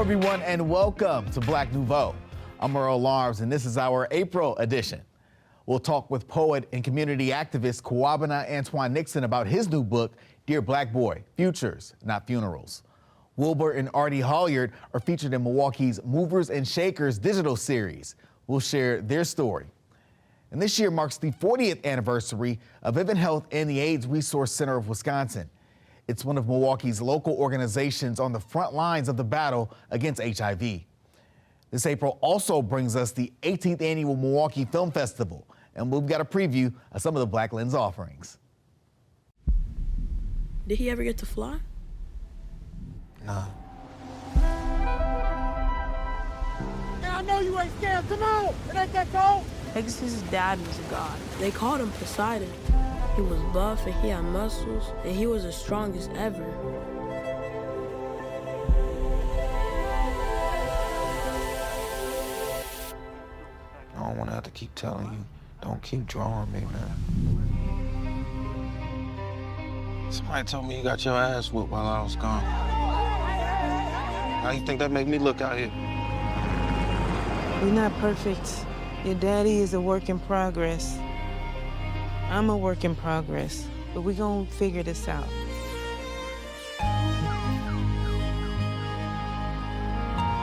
everyone, and welcome to Black Nouveau. I'm Earl Larbs, and this is our April edition. We'll talk with poet and community activist Kawabena Antoine Nixon about his new book, Dear Black Boy, Futures, Not Funerals. Wilbur and Artie Hollyard are featured in Milwaukee's Movers and Shakers digital series. We'll share their story. And this year marks the 40th anniversary of Vivint Health and the AIDS Resource Center of Wisconsin. It's one of Milwaukee's local organizations on the front lines of the battle against HIV. This April also brings us the 18th annual Milwaukee Film Festival, and we've got a preview of some of the Black Lens offerings. Did he ever get to fly? Nah. Yeah, I know you ain't scared. Come on, it ain't that cold. Pegasus' dad was a god. They called him Poseidon. He was buff and he had muscles, and he was the strongest ever. I don't want to have to keep telling you, don't keep drawing me, man. Somebody told me you got your ass whooped while I was gone. How you think that made me look out here? We're not perfect. Your daddy is a work in progress. I'm a work in progress, but we're gonna figure this out.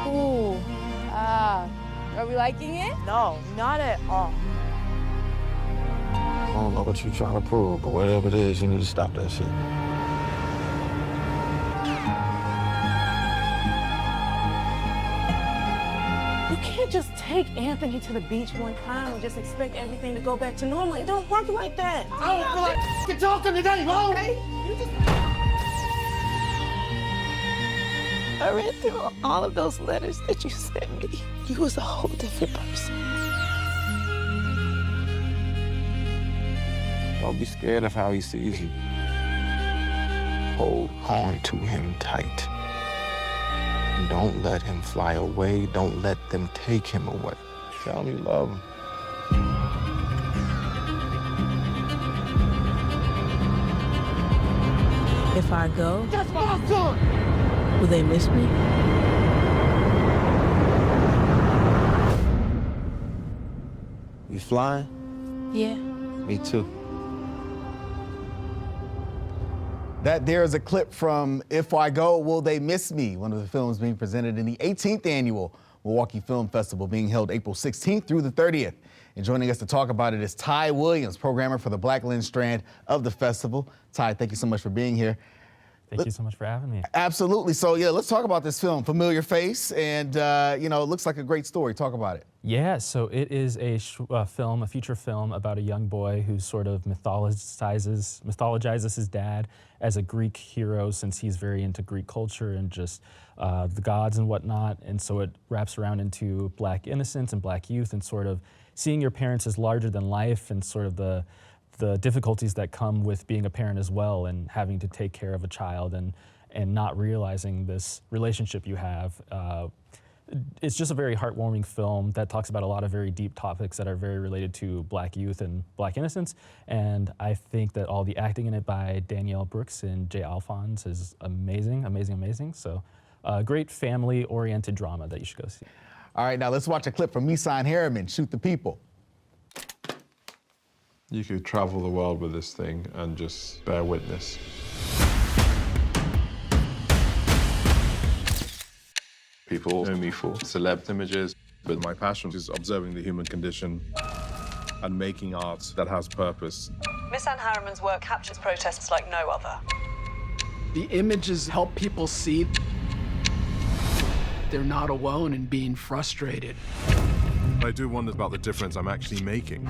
Ooh, are we liking it? No, not at all. I don't know what you're trying to prove, but whatever it is, you need to stop that shit. You can't just take Anthony to the beach one time and just expect everything to go back to normal. It don't work like that. I don't feel like talking today, Lo. Okay? I read through all of those letters that you sent me. You was a whole different person. Don't be scared of how he sees you. Hold on to him tight. Don't let him fly away. Don't let them take him away. Tell him you love him. If I go, That's my son. will they miss me? You flying? Yeah. Me too. That there is a clip from If I Go, Will They Miss Me? One of the films being presented in the 18th annual Milwaukee Film Festival being held April 16th through the 30th. And joining us to talk about it is Ty Williams, programmer for the Black Lens strand of the festival. Ty, thank you so much for being here. Thank you so much for having me. Absolutely. So yeah, let's talk about this film, Familiar Face, and it looks like a great story. Talk about it. Yeah, so it is a feature film about a young boy who sort of mythologizes his dad as a Greek hero since he's very into Greek culture and just the gods and whatnot. And so it wraps around into Black innocence and Black youth and sort of seeing your parents as larger than life and sort of the difficulties that come with being a parent as well and having to take care of a child and not realizing this relationship you have. It's just a very heartwarming film that talks about a lot of very deep topics that are very related to Black youth and Black innocence. And I think that all the acting in it by Danielle Brooks and Jay Alphonse is amazing, amazing, amazing. So great family-oriented drama that you should go see. All right, now let's watch a clip from Misan Harriman, Shoot the People. You could travel the world with this thing and just bear witness. People know me for celeb images, but my passion is observing the human condition and making art that has purpose. Miss Anne Harriman's work captures protests like no other. The images help people see they're not alone in being frustrated. I do wonder about the difference I'm actually making.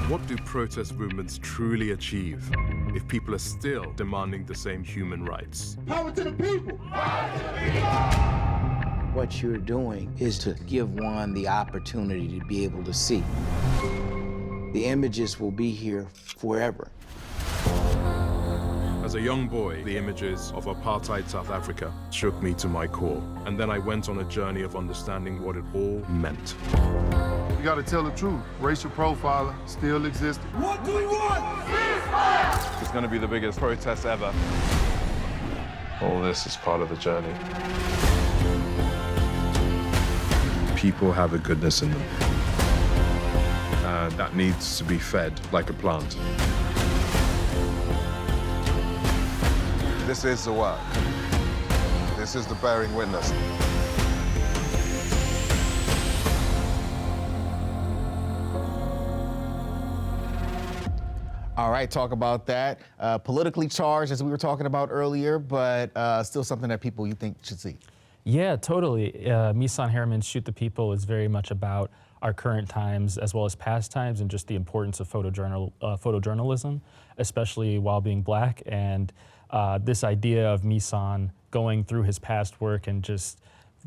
What do protest movements truly achieve if people are still demanding the same human rights? Power to the people. What you're doing is to give one the opportunity to be able to see. The images will be here forever. As a young boy, the images of apartheid South Africa shook me to my core. And then I went on a journey of understanding what it all meant. You gotta tell the truth. Racial profiling still exists. What do we want? Ceasefire! It's gonna be the biggest protest ever. All this is part of the journey. people have a goodness in them. That needs to be fed like a plant. This is the work. This is the bearing witness. All right, talk about that. Politically charged, as we were talking about earlier, but still something that people you think should see. Yeah, totally. Misan Harriman's Shoot the People is very much about our current times as well as past times and just the importance of photojournalism, especially while being Black. And this idea of Misan going through his past work and just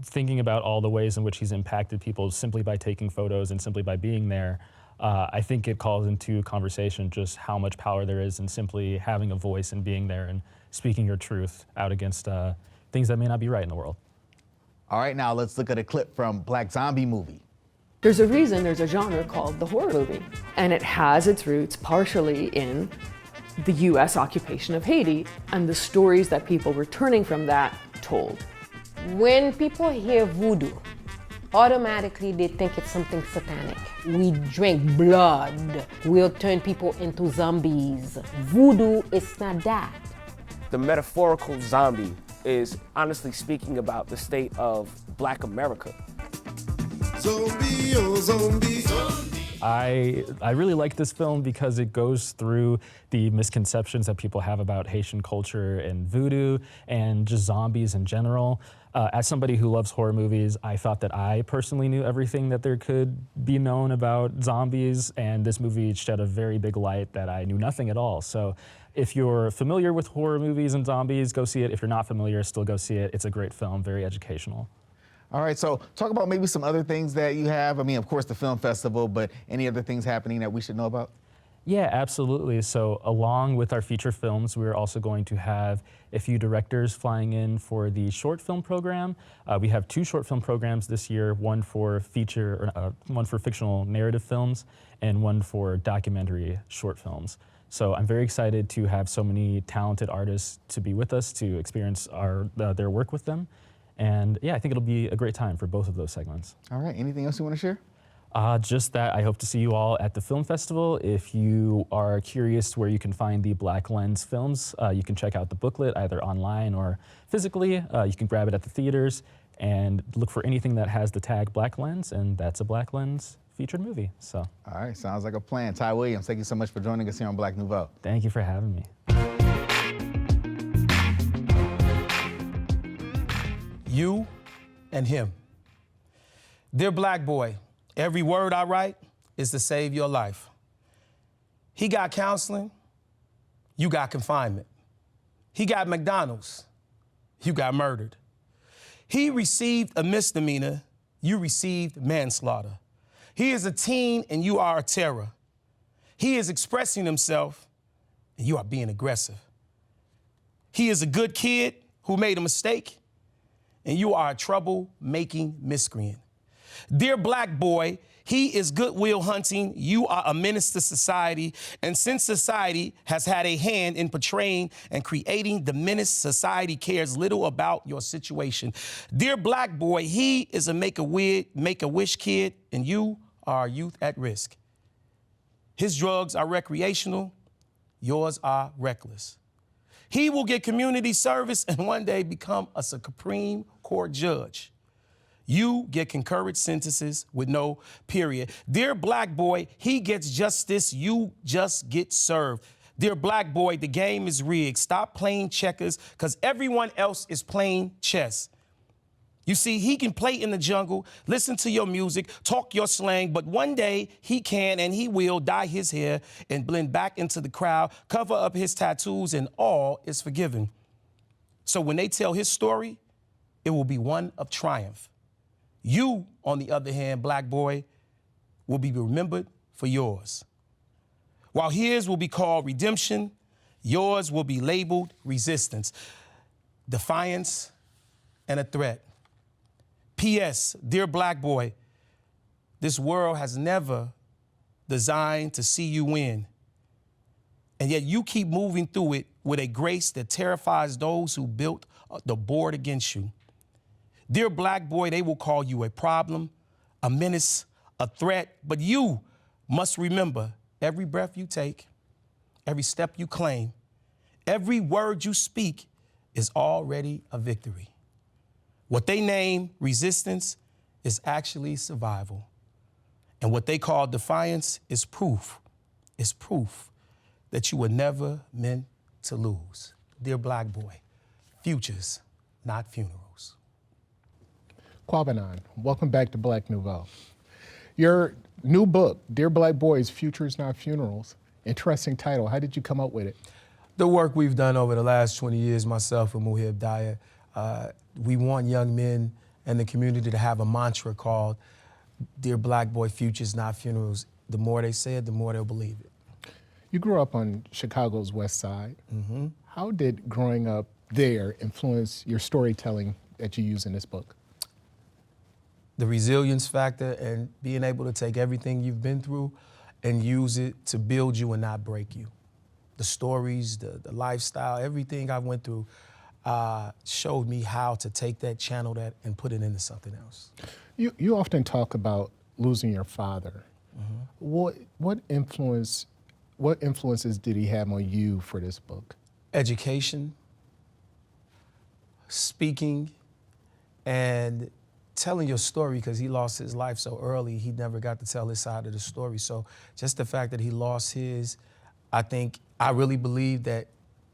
thinking about all the ways in which he's impacted people simply by taking photos and simply by being there. I think it calls into conversation just how much power there is in simply having a voice and being there and speaking your truth out against things that may not be right in the world. All right, now let's look at a clip from Black Zombie Movie. There's a reason there's a genre called the horror movie, and it has its roots partially in the US occupation of Haiti and the stories that people returning from that told. When people hear voodoo, automatically they think it's something satanic. We drink blood, we'll turn people into zombies. Voodoo is not that. The metaphorical zombie is honestly speaking about the state of Black America. Zombie, oh zombie, zombie. I really like this film because it goes through the misconceptions that people have about Haitian culture and voodoo and just zombies in general. As somebody who loves horror movies, I thought that I personally knew everything that there could be known about zombies, and this movie shed a very big light that I knew nothing at all. So if you're familiar with horror movies and zombies, go see it. If you're not familiar, still go see it. It's a great film, very educational. All right, so talk about maybe some other things that you have. I mean, of course, the film festival, but any other things happening that we should know about? Yeah, absolutely. So along with our feature films, we're also going to have a few directors flying in for the short film program. We have 2 short film programs this year, one for fictional narrative films and one for documentary short films. So I'm very excited to have so many talented artists to be with us to experience their work with them. And yeah, I think it'll be a great time for both of those segments. All right, anything else you want to share? Just that I hope to see you all at the film festival. If you are curious where you can find the Black Lens films, you can check out the booklet either online or physically. You can grab it at the theaters and look for anything that has the tag Black Lens, and that's a Black Lens featured movie. So. All right, sounds like a plan. Ty Williams, thank you so much for joining us here on Black Nouveau. Thank you for having me. You and him. Dear Black boy, every word I write is to save your life. He got counseling, you got confinement. He got McDonald's, you got murdered. He received a misdemeanor, you received manslaughter. He is a teen and you are a terror. He is expressing himself and you are being aggressive. He is a good kid who made a mistake and you are a trouble-making miscreant. Dear Black boy, he is goodwill hunting, you are a menace to society, and since society has had a hand in portraying and creating the menace, society cares little about your situation. Dear Black boy, he is a make-a-wish kid, and you are a youth at risk. His drugs are recreational, yours are reckless. He will get community service and one day become a Supreme Court judge. You get concurrent sentences with no period. Dear Black boy, he gets justice, you just get served. Dear Black boy, the game is rigged. Stop playing checkers, because everyone else is playing chess. You see, he can play in the jungle, listen to your music, talk your slang, but one day he can and he will dye his hair and blend back into the crowd, cover up his tattoos, and all is forgiven. So when they tell his story, it will be one of triumph. You, on the other hand, Black boy, will be remembered for yours. While his will be called redemption, yours will be labeled resistance, defiance, and a threat. P.S., dear Black boy, this world has never designed to see you win. And yet you keep moving through it with a grace that terrifies those who built the board against you. Dear Black boy, they will call you a problem, a menace, a threat, but you must remember every breath you take, every step you claim, every word you speak is already a victory. What they name resistance is actually survival. And what they call defiance is proof that you were never meant to lose. Dear Black Boy, futures, not funerals. Kwabanon, welcome back to Black Nouveau. Your new book, Dear Black Boys, Futures Not Funerals, interesting title. How did you come up with it? The work we've done over the last 20 years, myself and Muhib Daya, we want young men and the community to have a mantra called Dear Black Boy, Futures Not Funerals. The more they say it, the more they'll believe it. You grew up on Chicago's West Side. How did growing up there influence your storytelling that you use in this book? The resilience factor and being able to take everything you've been through and use it to build you and not break you. The stories, the lifestyle, everything I went through showed me how to take that, channel that, and put it into something else. You often talk about losing your father. What influences did he have on you for this book? Education, speaking, and telling your story, because he lost his life so early, he never got to tell his side of the story. So just the fact that he lost his, I really believe that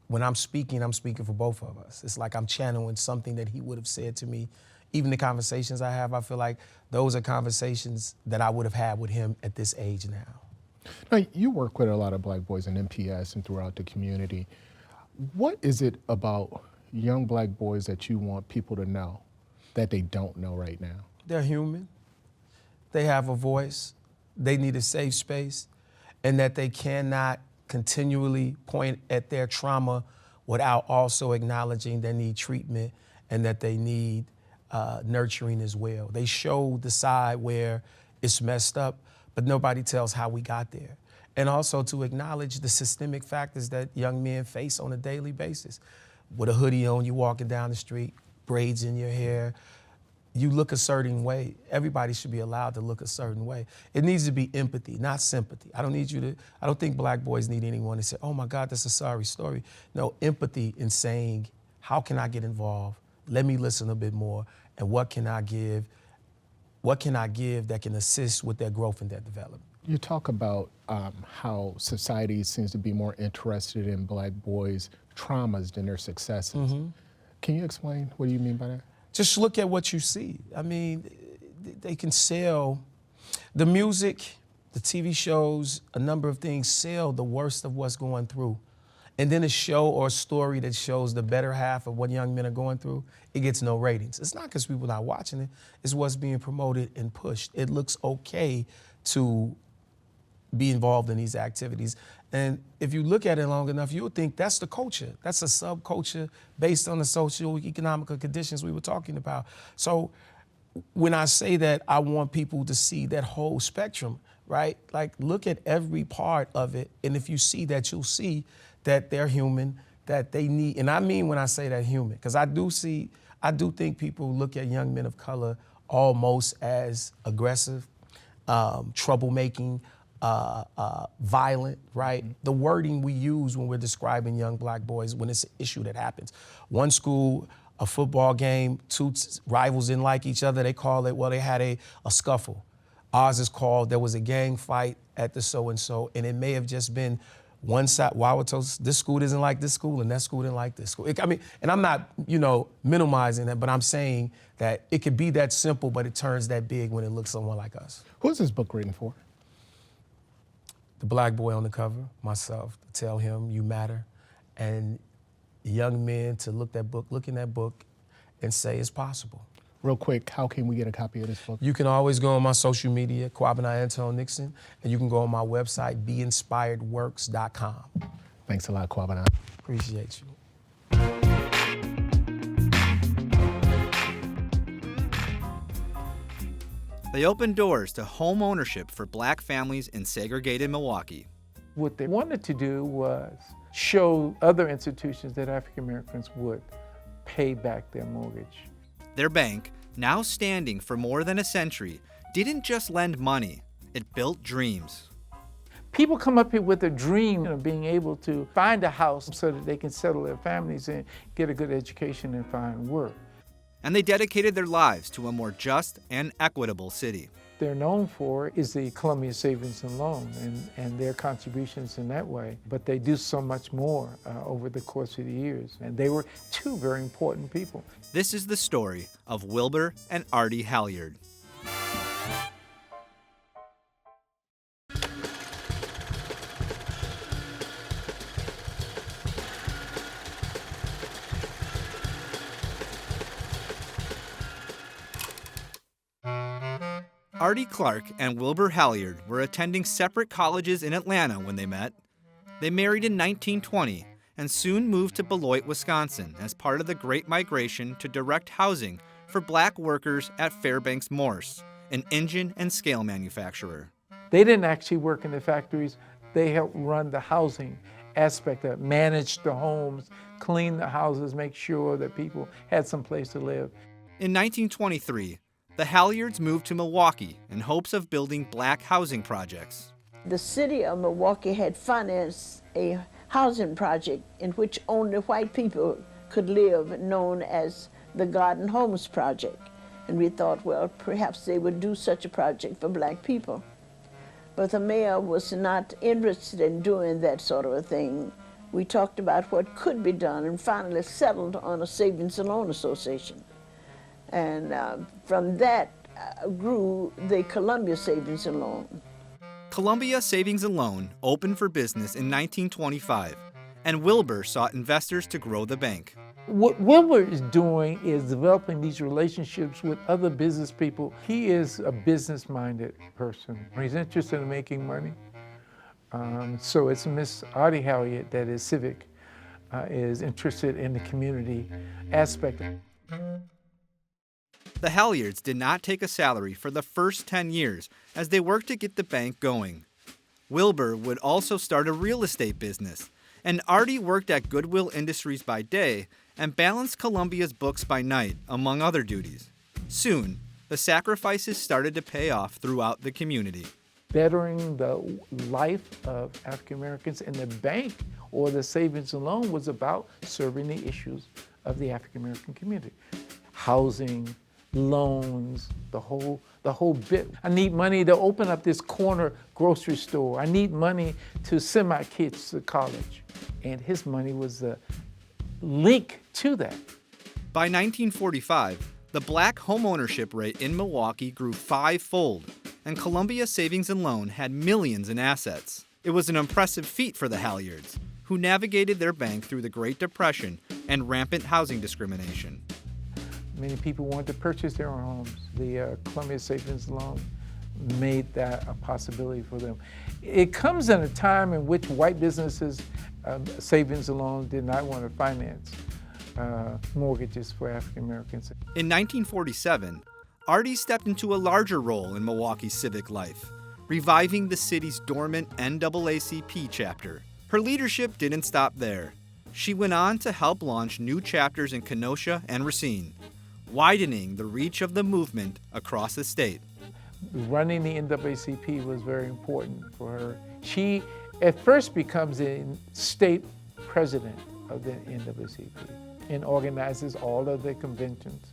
when I'm speaking for both of us. It's like I'm channeling something that he would have said to me. Even the conversations I have, I feel like those are conversations that I would have had with him at this age now. Now, you work with a lot of Black boys in MPS and throughout the community. What is it about young Black boys that you want people to know that they don't know right now? They're human. They have a voice. They need a safe space, and that they cannot continually point at their trauma without also acknowledging they need treatment and that they need nurturing as well. They show the side where it's messed up, but nobody tells how we got there. And also to acknowledge the systemic factors that young men face on a daily basis. With a hoodie on, you walking down the street, braids in your hair, you look a certain way. Everybody should be allowed to look a certain way. It needs to be empathy, not sympathy. I don't think Black boys need anyone to say, oh my God, that's a sorry story. No, empathy in saying, how can I get involved? Let me listen a bit more. And what can I give that can assist with their growth and their development? You talk about how society seems to be more interested in Black boys' traumas than their successes. Can you explain what do you mean by that? Just look at what you see. I mean, they can sell the music, the TV shows, a number of things sell the worst of what's going through. And then a show or a story that shows the better half of what young men are going through, it gets no ratings. It's not because people are not watching it, it's what's being promoted and pushed. It looks okay to be involved in these activities. And if you look at it long enough, you'll think that's the culture. That's a subculture based on the socio-economic conditions we were talking about. So when I say that, I want people to see that whole spectrum, right? Like, look at every part of it. And if you see that, you'll see that they're human, that they need, and I mean when I say that human, because I do think people look at young men of color almost as aggressive, troublemaking, violent, right? The wording we use when we're describing young Black boys when it's an issue that happens. One school, a football game, two rivals didn't like each other, they call it, well, they had a scuffle. Ours is called, there was a gang fight at the so-and-so, and it may have just been one side, this school doesn't like this school and that school didn't like this school. I mean, and I'm not, minimizing that, but I'm saying that it could be that simple, but it turns that big when it looks someone like us. Who's this book written for? The Black boy on the cover, myself, to tell him you matter, and young men to look in that book and say it's possible. Real quick, how can we get a copy of this book? You can always go on my social media, Kwabanon Antone Nixon, and you can go on my website, BeInspiredWorks.com. Thanks a lot, Kwabanon. Appreciate you. They opened doors to home ownership for Black families in segregated Milwaukee. What they wanted to do was show other institutions that African Americans would pay back their mortgage. Their bank, now standing for more than a century, didn't just lend money, it built dreams. People come up here with a dream of being able to find a house so that they can settle their families and get a good education and find work. And they dedicated their lives to a more just and equitable city. They're known for is the Columbia Savings and Loan and their contributions in that way. But they do so much more over the course of the years. And they were two very important people. This is the story of Wilbur and Artie Halyard. Artie Clark and Wilbur Halyard were attending separate colleges in Atlanta when they met. They married in 1920 and soon moved to Beloit, Wisconsin as part of the Great Migration to direct housing for black workers at Fairbanks Morse, an engine and scale manufacturer. They didn't actually work in the factories. They helped run the housing aspect of it, manage the homes, clean the houses, make sure that people had some place to live. In 1923, the Halyards moved to Milwaukee in hopes of building black housing projects. The city of Milwaukee had financed a housing project in which only white people could live, known as the Garden Homes Project. And we thought, well, perhaps they would do such a project for black people. But the mayor was not interested in doing that sort of a thing. We talked about what could be done and finally settled on a Savings and Loan Association. And from that grew the Columbia Savings and Loan. Columbia Savings and Loan opened for business in 1925, and Wilbur sought investors to grow the bank. What Wilbur is doing is developing these relationships with other business people. He is a business-minded person. He's interested in making money. So it's Miss Artie Halyard that is civic, is interested in the community aspect. The Halyards did not take a salary for the first 10 years as they worked to get the bank going. Wilbur would also start a real estate business, and Artie worked at Goodwill Industries by day and balanced Columbia's books by night, among other duties. Soon, the sacrifices started to pay off throughout the community. Bettering the life of African Americans, and the bank or the Savings and Loan was about serving the issues of the African American community. Housing, loans, the whole bit. I need money to open up this corner grocery store. I need money to send my kids to college. And his money was the link to that. By 1945, the black homeownership rate in Milwaukee grew fivefold, and Columbia Savings and Loan had millions in assets. It was an impressive feat for the Halyards, who navigated their bank through the Great Depression and rampant housing discrimination. Many people wanted to purchase their own homes. The Columbia Savings and Loan made that a possibility for them. It comes in a time in which white businesses, Savings and Loan, did not want to finance mortgages for African Americans. In 1947, Artie stepped into a larger role in Milwaukee's civic life, reviving the city's dormant NAACP chapter. Her leadership didn't stop there. She went on to help launch new chapters in Kenosha and Racine, widening the reach of the movement across the state. Running the NAACP was very important for her. She at first becomes a state president of the NAACP and organizes all of the conventions,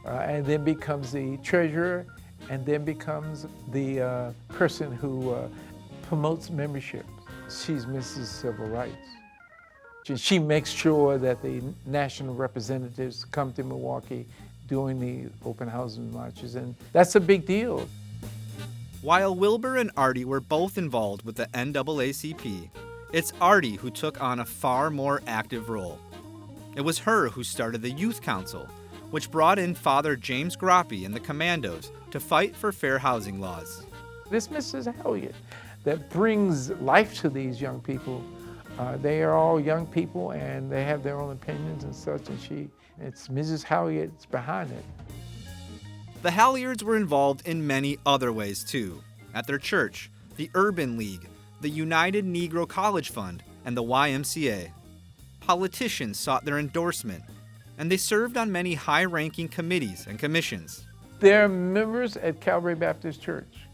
and then becomes the treasurer, and then becomes the person who promotes membership. She's Mrs. Civil Rights. She makes sure that the national representatives come to Milwaukee doing the open housing marches, and that's a big deal. While Wilbur and Artie were both involved with the NAACP, it's Artie who took on a far more active role. It was her who started the Youth Council, which brought in Father James Groppe and the Commandos to fight for fair housing laws. This Mrs. Halyard that brings life to these young people. They are all young people and they have their own opinions and such, and it's Mrs. Halyard that's behind it. The Halyards were involved in many other ways too. At their church, the Urban League, the United Negro College Fund, and the YMCA. Politicians sought their endorsement, and they served on many high-ranking committees and commissions. They're members at Calvary Baptist Church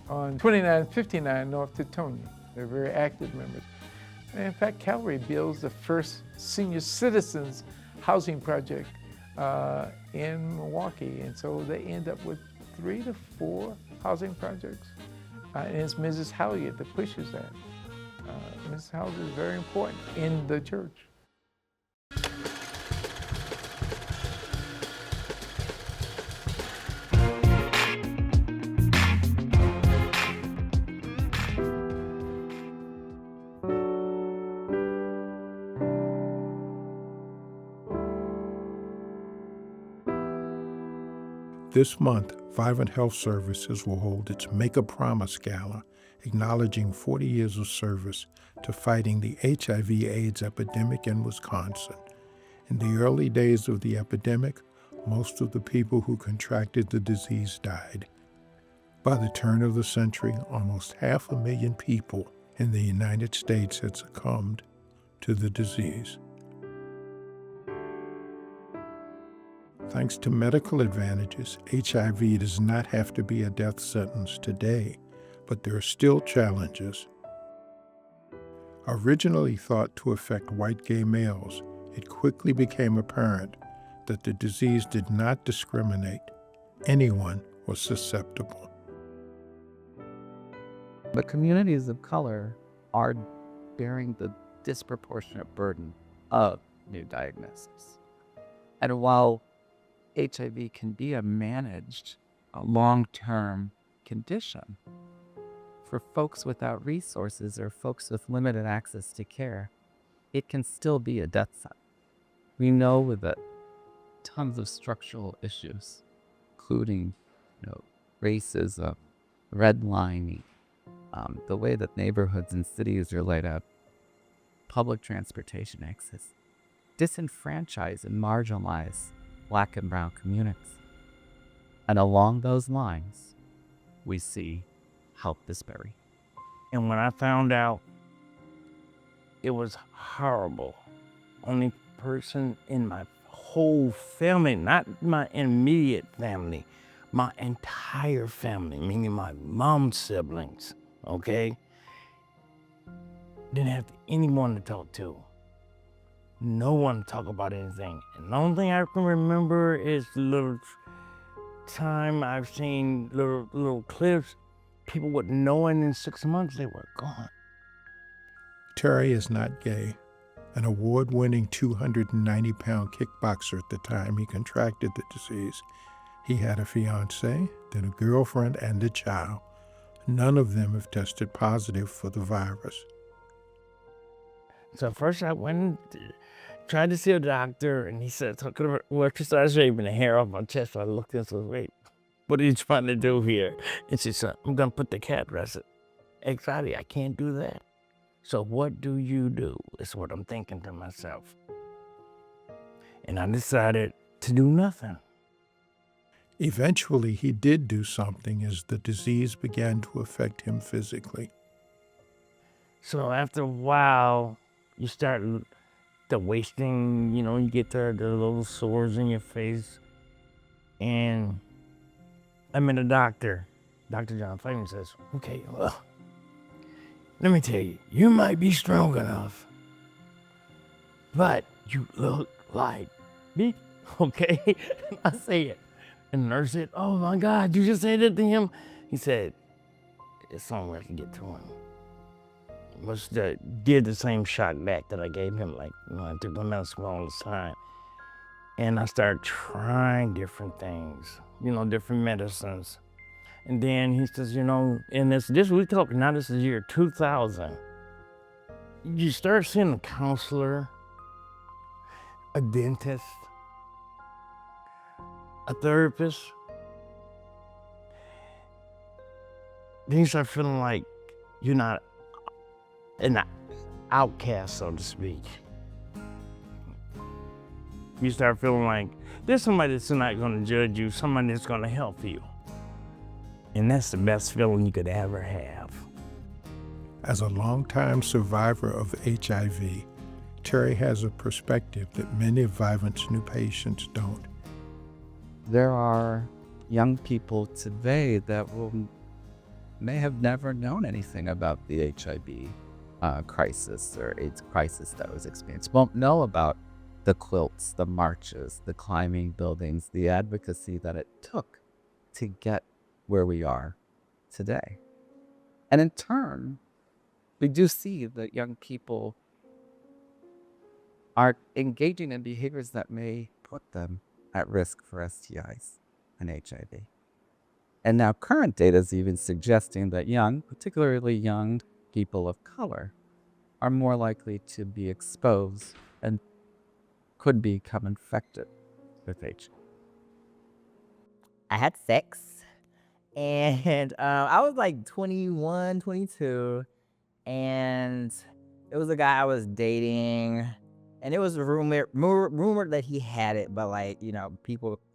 on 2959 North Teutonia. They're very active members. And in fact, Calvary builds the first senior citizens housing project in Milwaukee. And so they end up with 3 to 4 housing projects. And it's Mrs. Halliot that pushes that. Mrs. Halliot is very important in the church. This month, Vivint Health Services will hold its Make a Promise Gala, acknowledging 40 years of service to fighting the HIV/AIDS epidemic in Wisconsin. In the early days of the epidemic, most of the people who contracted the disease died. By the turn of the century, almost 500,000 people in the United States had succumbed to the disease. Thanks to medical advantages, HIV does not have to be a death sentence today, but there are still challenges. Originally thought to affect white gay males, it quickly became apparent that the disease did not discriminate. Anyone was susceptible. But communities of color are bearing the disproportionate burden of new diagnoses. And while HIV can be a managed, long-term condition, for folks without resources or folks with limited access to care, it can still be a death sentence. We know that tons of structural issues, including racism, redlining, the way that neighborhoods and cities are laid out, public transportation access, disenfranchise and marginalize Black and brown communities. And along those lines, we see health disparity. And when I found out, it was horrible. Only person in my whole family, not my immediate family, my entire family, meaning my mom's siblings, okay, didn't have anyone to talk to. No one to talk about anything. And the only thing I can remember is the little time I've seen little clips, people would know, and in 6 months they were gone. Terry is not gay. An award-winning 290-pound kickboxer at the time he contracted the disease. He had a fiancée, then a girlfriend, and a child. None of them have tested positive for the virus. So first I went and tried to see a doctor, and he said, so I started shaving the hair off my chest. So I looked and said, wait, what are you trying to do here? And she said, I'm going to put the cat rest. Anxiety, I can't do that. So what do you do? Is what I'm thinking to myself. And I decided to do nothing. Eventually, he did do something as the disease began to affect him physically. So after a while, you start the wasting, you get the little sores in your face. And I met a doctor, Dr. John Flavin says, okay, well, let me tell you, you might be strong enough, but you look like me, okay? I say it. And the nurse said, oh my God, you just said it to him? He said, it's somewhere I can get to him. Did the same shot back that I gave him, I took the medicine all the time. And I started trying different things, different medicines. And then he says, and this we talking now, this is year 2000. You start seeing a counselor, a dentist, a therapist. Then you start feeling like you're not an outcast, so to speak. You start feeling like there's somebody that's not going to judge you, somebody that's going to help you. And that's the best feeling you could ever have. As a longtime survivor of HIV, Terry has a perspective that many of Vivint's new patients don't. There are young people today that may have never known anything about the HIV crisis or AIDS crisis that was experienced, won't know about the quilts, the marches, the climbing buildings, the advocacy that it took to get where we are today. And in turn, we do see that young people are engaging in behaviors that may put them at risk for STIs and HIV. And now current data is even suggesting that young, particularly young people of color, are more likely to be exposed and could become infected with HIV. I had sex, and I was like 21, 22, and it was a guy I was dating, and it was rumored that he had it, but like, you know,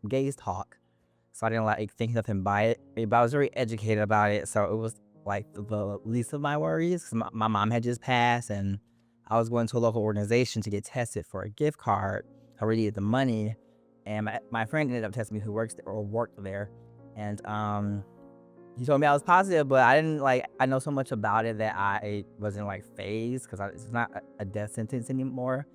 gays talk, so I didn't like think nothing by it, but I was very educated about it, so it was like the least of my worries. My mom had just passed, and I was going to a local organization to get tested for a gift card. I already needed the money, and my friend ended up testing me who worked there, and he told me I was positive, but I didn't I know so much about it that I wasn't like phased, because it's not a death sentence anymore.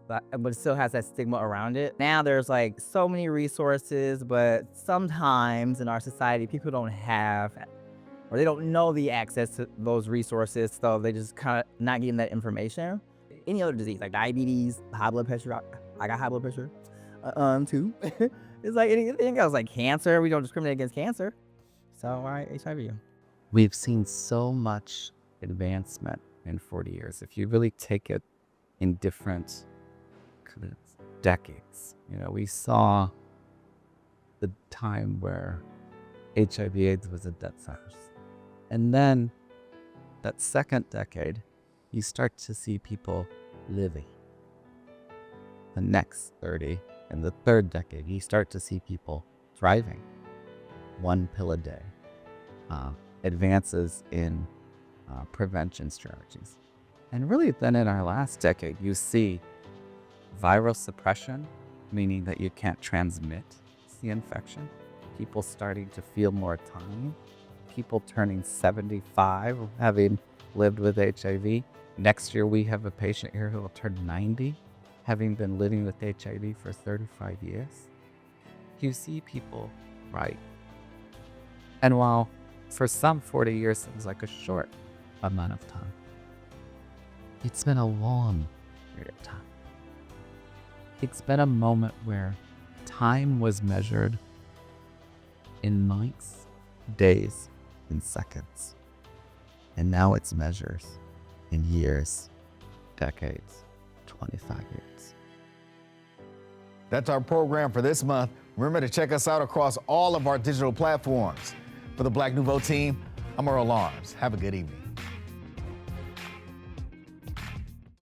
But it still has that stigma around it. Now there's like so many resources, but sometimes in our society people don't have, or they don't know the access to those resources, so they just kind of not getting that information. Any other disease like diabetes, high blood pressure, I got high blood pressure too. It's like anything else, like cancer, we don't discriminate against cancer. So why HIV? We've seen so much advancement in 40 years. If you really take it in different kind of decades, you know, we saw the time where HIV/AIDS was a death sentence. And then that second decade, you start to see people living. The next 30, in the third decade, you start to see people thriving. 1 pill a day. Advances in prevention strategies. And really then in our last decade, you see viral suppression, meaning that you can't transmit the infection. People starting to feel more autonomy. People turning 75, having lived with HIV. Next year, we have a patient here who will turn 90, having been living with HIV for 35 years. You see people right. And while for some 40 years seems like a short amount of time, it's been a long period of time. It's been a moment where time was measured in months, days, and seconds. And now it's measured in years, decades, 25 years. That's our program for this month. Remember to check us out across all of our digital platforms. For the Black Nouveau team, I'm Earl Arms. Have a good evening.